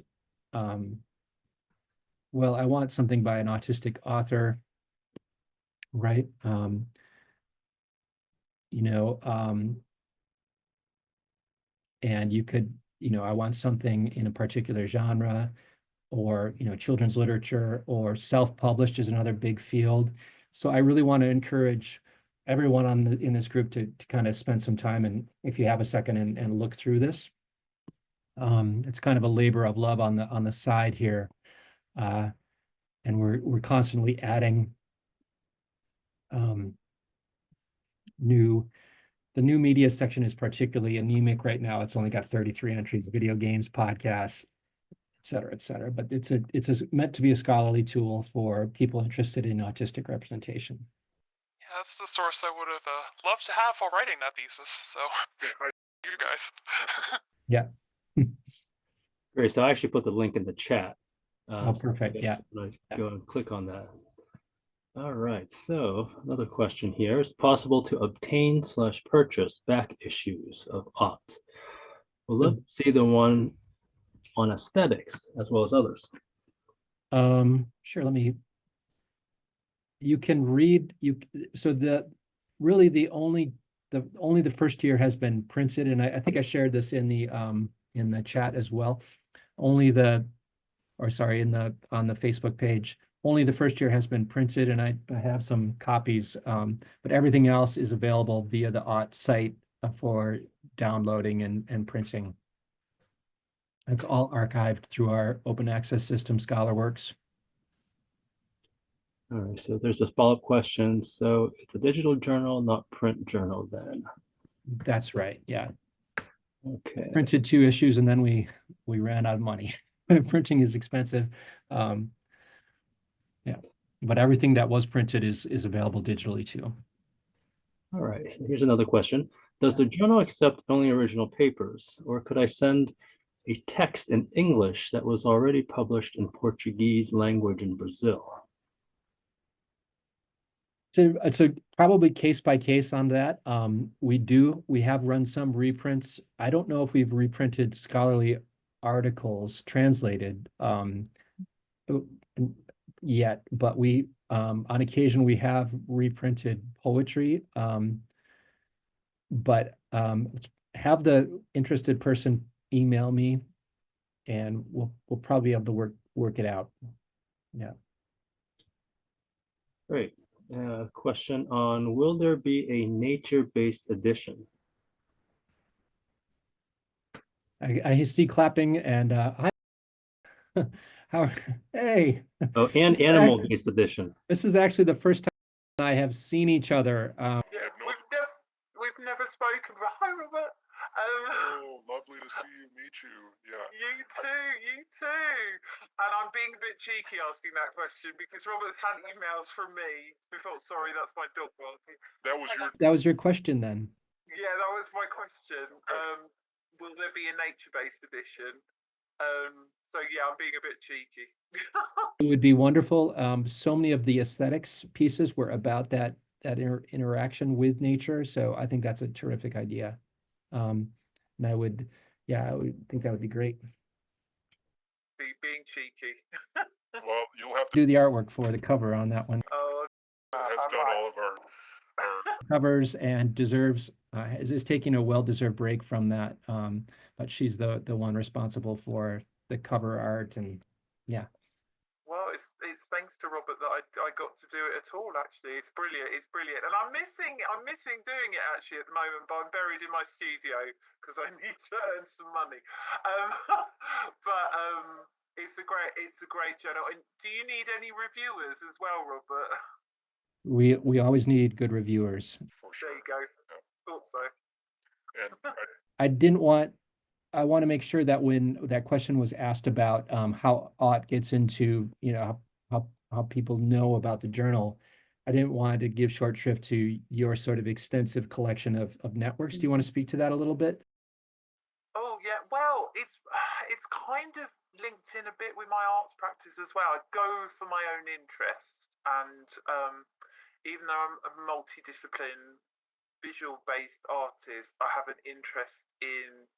well, I want something by an autistic author, right? And you could, I want something in a particular genre, or children's literature, or self-published is another big field. So I really want to encourage everyone in this group to kind of spend some time, and if you have a second, and look through this. It's kind of a labor of love on the side here, and we're constantly adding the new media section is particularly anemic right now. It's only got 33 entries: video games, podcasts, et cetera, et cetera. But it's meant to be a scholarly tool for people interested in autistic representation. Yeah, that's the source I would have loved to have while writing that thesis. So, you guys. Yeah. Great. So I actually put the link in the chat. Oh, So I perfect. guess Yeah. when I go and click on that. All right, so another question here. Is it possible to obtain/purchase back issues of 𝘂? Well, let's see the one on aesthetics as well as others. Sure. You can read so really the only the first year has been printed, and I think I shared this in the chat as well. On the Facebook page, only the first year has been printed, and I have some copies, but everything else is available via the 𝘂 site for downloading and printing. It's all archived through our open access system, ScholarWorks. All right, so there's a follow-up question. So it's a digital journal, not print journal then. That's right. Yeah. Okay. Printed 2 issues, and then we ran out of money. Printing is expensive. Yeah, but everything that was printed is available digitally too. All right, so here's another question. Does the journal accept only original papers, or could I send a text in English that was already published in Portuguese language in Brazil? So it's a probably case by case on that. We have run some reprints. I don't know if we've reprinted scholarly articles translated yet, but we on occasion we have reprinted poetry. But have the interested person email me, and we'll probably have to work it out. Yeah. Great. Question on, will there be a nature-based edition? I see clapping, and hi. Hey. Oh, and animal-based edition. This is actually the first time I have seen each other. Yeah, we've never spoken, but hi, Robert. Oh, lovely to see you, meet you. Yeah. You too. And I'm being a bit cheeky asking that question because Robert's had emails from me who thought, sorry, that's my dog barking. That was your question then. Yeah, that was my question. Will there be a nature-based edition? So yeah, I'm being a bit cheeky. It would be wonderful. So many of the aesthetics pieces were about that interaction with nature. So I think that's a terrific idea. And I would think that would be great. Being cheeky. Well, you'll have to Do the artwork for the cover on that one. Oh, has done all of our Covers and deserves is taking a well-deserved break from that. But she's the one responsible for the cover art, and yeah. well, it's thanks to Robert that I got to do it at all. Actually, it's brilliant. And I'm missing doing it actually at the moment. But I'm buried in my studio because I need to earn some money. But it's a great journal. And do you need any reviewers as well, Robert? We always need good reviewers. for sure. There you go. Yeah. Thought so. And I want to make sure that when that question was asked about how 𝘂 gets into, how people know about the journal, I didn't want to give short shrift to your sort of extensive collection of networks. Do you want to speak to that a little bit? Oh yeah, well, it's kind of linked in a bit with my arts practice as well. I go for my own interest, and even though I'm a multidiscipline visual-based artist, I have an interest in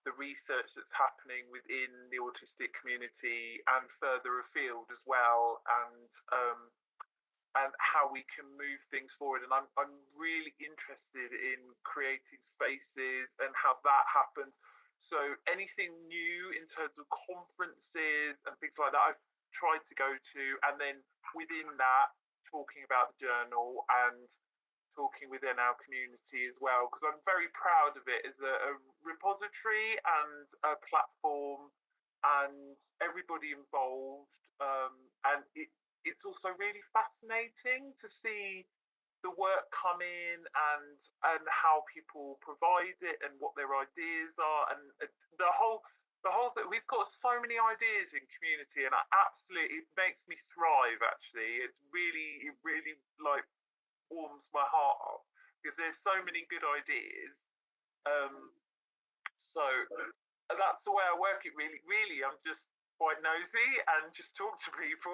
the research that's happening within the autistic community and further afield as well, and how we can move things forward. And I'm really interested in creating spaces and how that happens. So anything new in terms of conferences and things like that, I've tried to go to, and then within that, talking about the journal and talking within our community as well, because I'm very proud of it as a repository and a platform and everybody involved. And it's also really fascinating to see the work come in and how people provide it and what their ideas are, and the whole thing. We've got so many ideas in community, and it makes me thrive. Actually, it really like warms my heart up because there's so many good ideas. So that's the way I work it. Really, I'm just quite nosy and just talk to people.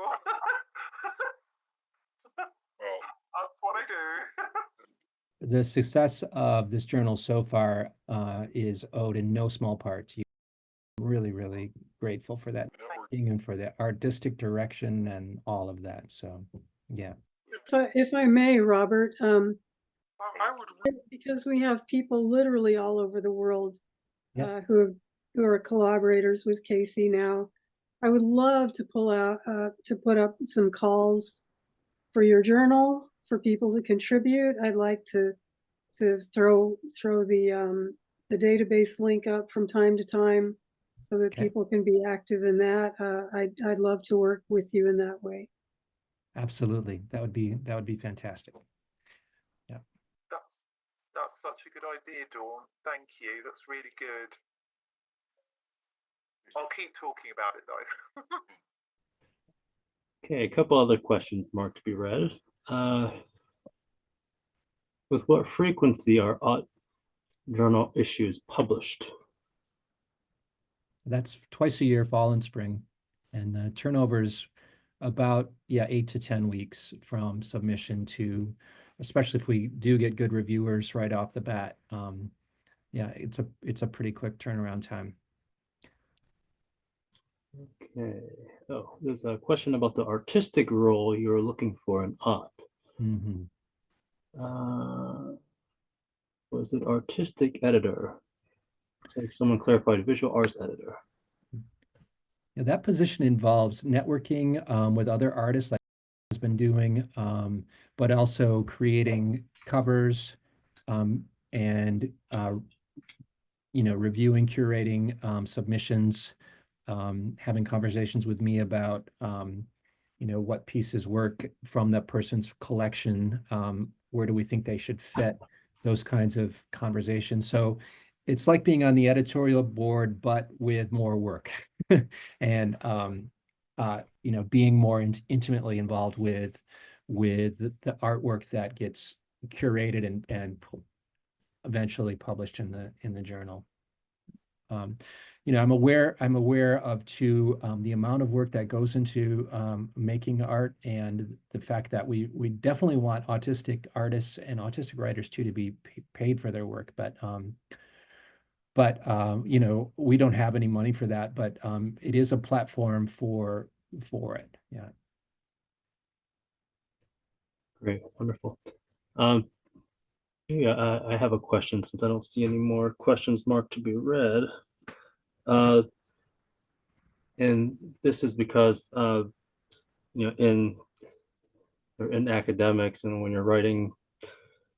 Well, That's what I do. The success of this journal so far is owed in no small part to you. I'm really, really grateful for that never, and for the artistic direction and all of that. So, yeah. If I may, Robert, I would, because we have people literally all over the world Yep. who are collaborators with Casey now. I would love to put up some calls for your journal for people to contribute. I'd like to throw the database link up from time to time so that Okay. people can be active in that. I'd love to work with you in that way. Absolutely. That would be fantastic. Yeah. That's such a good idea, Dawn. Thank you. That's really good. I'll keep talking about it though. Okay, a couple other questions marked to be read. With what frequency are journal issues published? That's twice a year, fall and spring. And the turnover is about, 8 to 10 weeks from submission to, especially if we do get good reviewers right off the bat. Yeah, it's a pretty quick turnaround time. Okay. Oh, there's a question about the artistic role you're looking for in art. Mhm. Was it artistic editor? So someone clarified visual arts editor. Yeah, that position involves networking with other artists, like has been doing, but also creating covers and reviewing, curating submissions, having conversations with me about what pieces work from that person's collection, where do we think they should fit, those kinds of conversations. So it's like being on the editorial board, but with more work and being more intimately involved with the artwork that gets curated and eventually published in the journal. I'm aware of too the amount of work that goes into making art, and the fact that we definitely want autistic artists and autistic writers too to be paid for their work, but we don't have any money for that, but it is a platform for it. Yeah. Great, wonderful. Yeah, I have a question since I don't see any more questions marked to be read. And this is because in academics, and when you're writing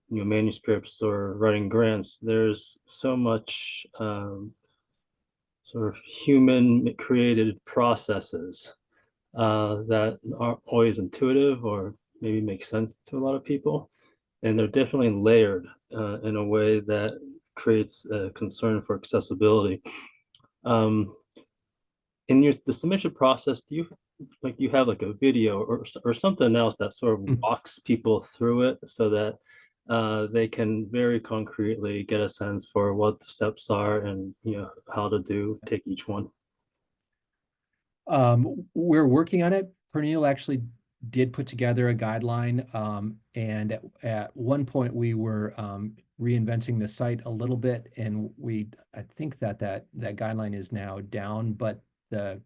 manuscripts or writing grants, there's so much sort of human created processes that aren't always intuitive or maybe make sense to a lot of people. And they're definitely layered in a way that creates a concern for accessibility. In the submission process, do you have like a video or something else that sort of walks people through it so that they can very concretely get a sense for what the steps are and how to take each one? We're working on it. Pernille actually did put together a guideline, and at one point we were reinventing the site a little bit, and I think that guideline is now down, but the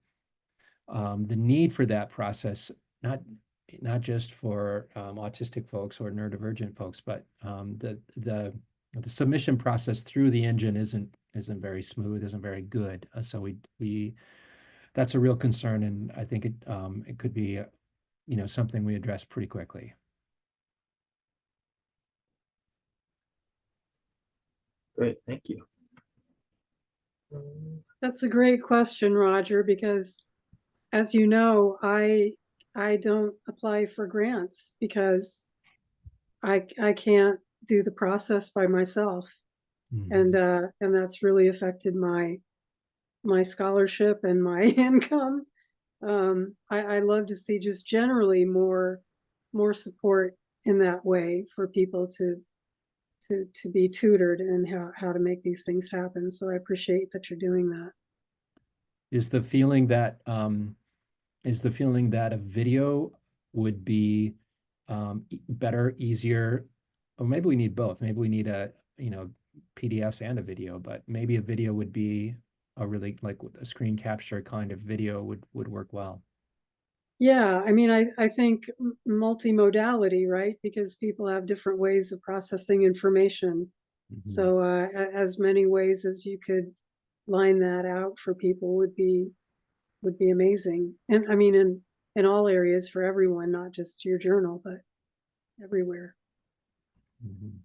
need for that process, not just for autistic folks or neurodivergent folks, but the submission process through the engine isn't very smooth, isn't very good. So we that's a real concern, and I think it could be something we address pretty quickly. Great, thank you. That's a great question, Roger, because as you know, I don't apply for grants because I can't do the process by myself. Mhm. And that's really affected my scholarship and my income. I love to see just generally more support in that way for people to be tutored and how to make these things happen. So I appreciate that you're doing that. Is the feeling that a video would be better, easier, or maybe we need both. Maybe we need a, PDFs and a video, but maybe a video would be a really, like, a screen capture kind of video would work well. Yeah, I mean, I think multimodality, right? Because people have different ways of processing information. Mhm. So as many ways as you could line that out for people would be amazing. And I mean, in all areas for everyone, not just your journal, but everywhere. Mhm.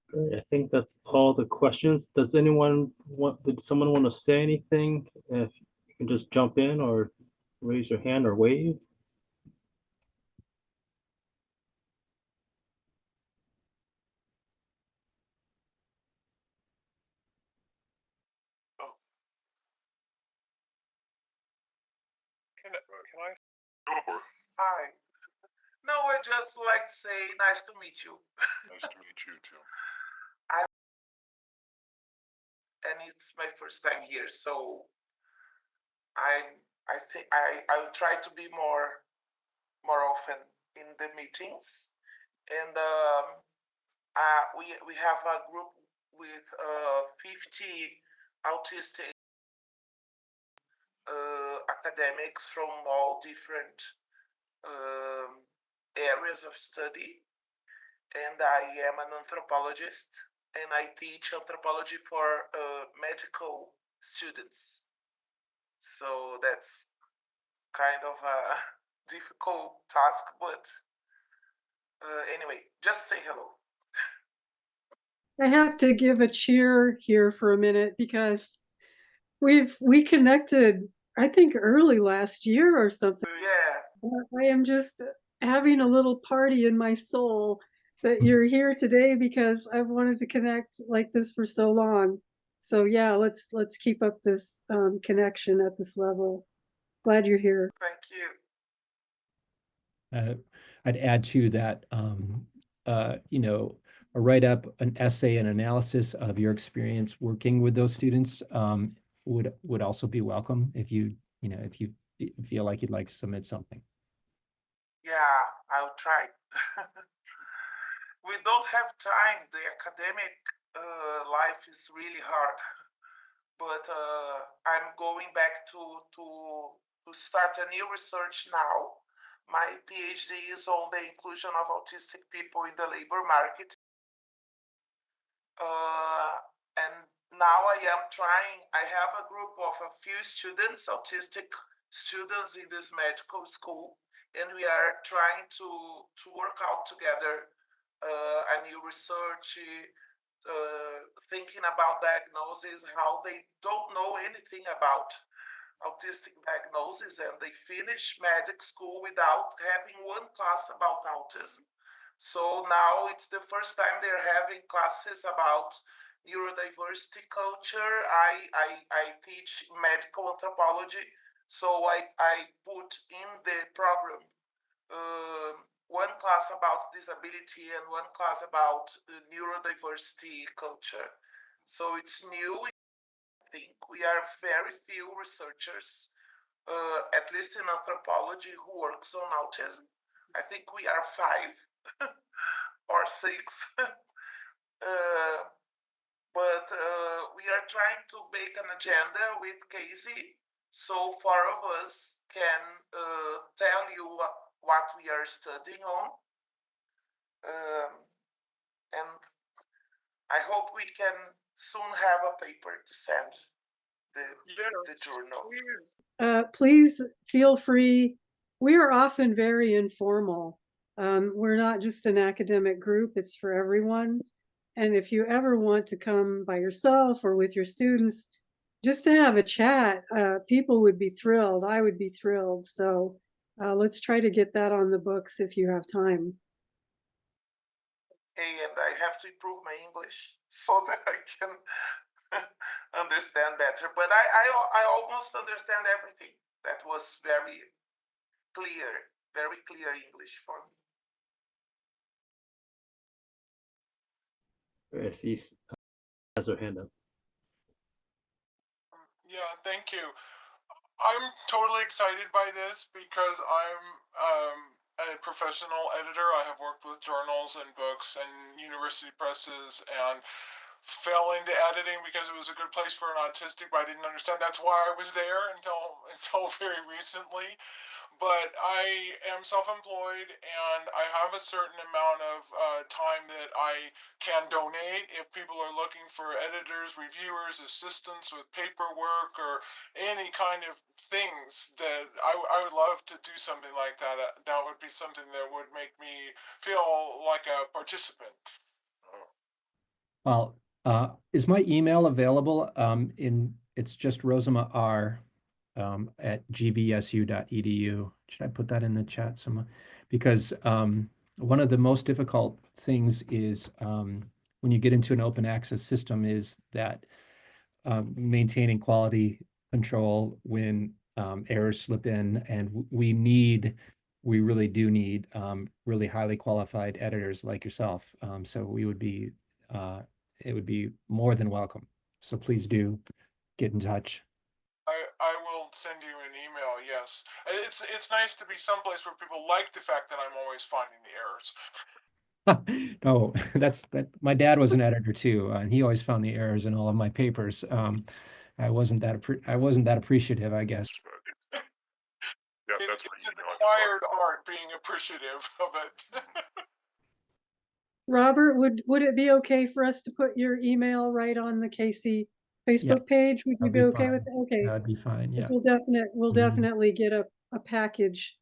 Great. I think that's all the questions. Did someone want to say anything? If you can just jump in or raise your hand or wave. Can I? Go for it. Hi. No, I just like to say nice to meet you. Nice to meet you too. And it's my first time here, so I think I will try to be more often in the meetings. And we have a group with 50 autistic academics from all different areas of study. And I am an anthropologist, and I teach anthropology for medical students. So that's kind of a difficult task, but anyway, just say hello. I have to give a cheer here for a minute because we connected, I think, early last year or something. Yeah, I am just having a little party in my soul that you're here today because I've wanted to connect like this for so long. So yeah, let's keep up this connection at this level. Glad you're here. thank you. I'd add to that, a write-up, an essay, an analysis of your experience working with those students would also be welcome if you feel like you'd like to submit something. Yeah, I'll try. We don't have time. The academic life is really hard. But I'm going back to start a new research now. My PhD is on the inclusion of autistic people in the labor market. And now I have a group of a few students, autistic students in this medical school, and we are trying to work out together a new research, thinking about diagnosis, how they don't know anything about autistic diagnosis, and they finish medic school without having one class about autism. So now it's the first time they're having classes about neurodiversity culture. I teach medical anthropology, so I put in the program one class about disability and one class about neurodiversity culture. So it's new. I think we are very few researchers, at least in anthropology, who works on autism. I think we are 5 or 6. But we are trying to make an agenda with Casey, so 4 of us can tell you what we are studying on. And I hope we can soon have a paper to send the journal. Please feel free. We are often very informal. We're not just an academic group, it's for everyone. And if you ever want to come by yourself or with your students, just to have a chat, people would be thrilled. I would be thrilled. So let's try to get that on the books if you have time. And I have to improve my English so that I can understand better. But I almost understand everything. That was very clear English for me. I see has her hand up. Yeah, thank you. I'm totally excited by this because I'm a professional editor. I have worked with journals and books and university presses and fell into editing because it was a good place for an autistic, but I didn't understand that's why I was there until very recently. But I am self-employed and I have a certain amount of time that I can donate if people are looking for editors, reviewers, assistants with paperwork, or any kind of things that I would love to do something like that. That would be something that would make me feel like a participant. Well, is my email available? It's just Rozema R at gvsu.edu. Should I put that in the chat somewhere? Because one of the most difficult things is when you get into an open access system is that maintaining quality control when errors slip in, and we really do need really highly qualified editors like yourself. So it would be more than welcome. So please do get in touch. I will send you an email, yes. It's nice to be someplace where people like the fact that I'm always finding the errors. No, that. My dad was an editor too, and he always found the errors in all of my papers. I wasn't that appreciative, I guess. Yeah, that's It's my an email. acquired art being appreciative of it. Robert, would it be okay for us to put your email right on the Casey Facebook page? Would you That'd be be okay fine. with that? Okay. That'd be fine. Yeah. We'll Mhm. definitely get a package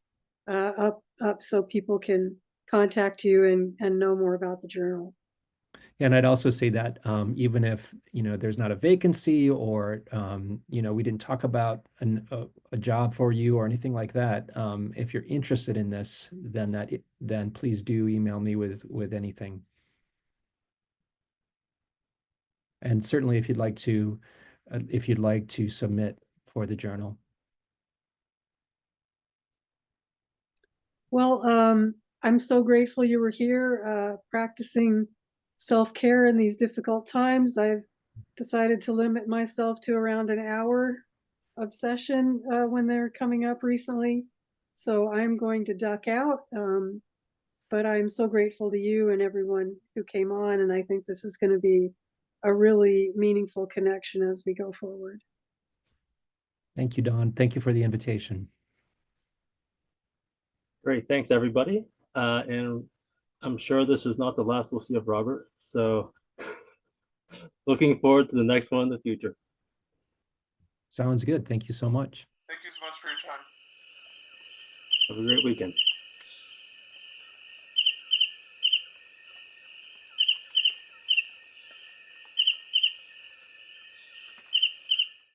up so people can contact you and know more about the journal. And I'd also say that even if there's not a vacancy or we didn't talk about a job for you or anything like that, if you're interested in this, then please do email me with anything. And certainly if you'd like to submit for the journal. Well, I'm so grateful you were here practicing self-care in these difficult times. I've decided to limit myself to around an hour of session when they're coming up recently. So I'm going to duck out. But I'm so grateful to you and everyone who came on. And I think this is going to be a really meaningful connection as we go forward. Thank you, Dawn. Thank you for the invitation. Great, thanks everybody. And I'm sure this is not the last we'll see of Robert. So looking forward to the next one in the future. Sounds good. Thank you so much. Thank you so much for your time. Have a great weekend.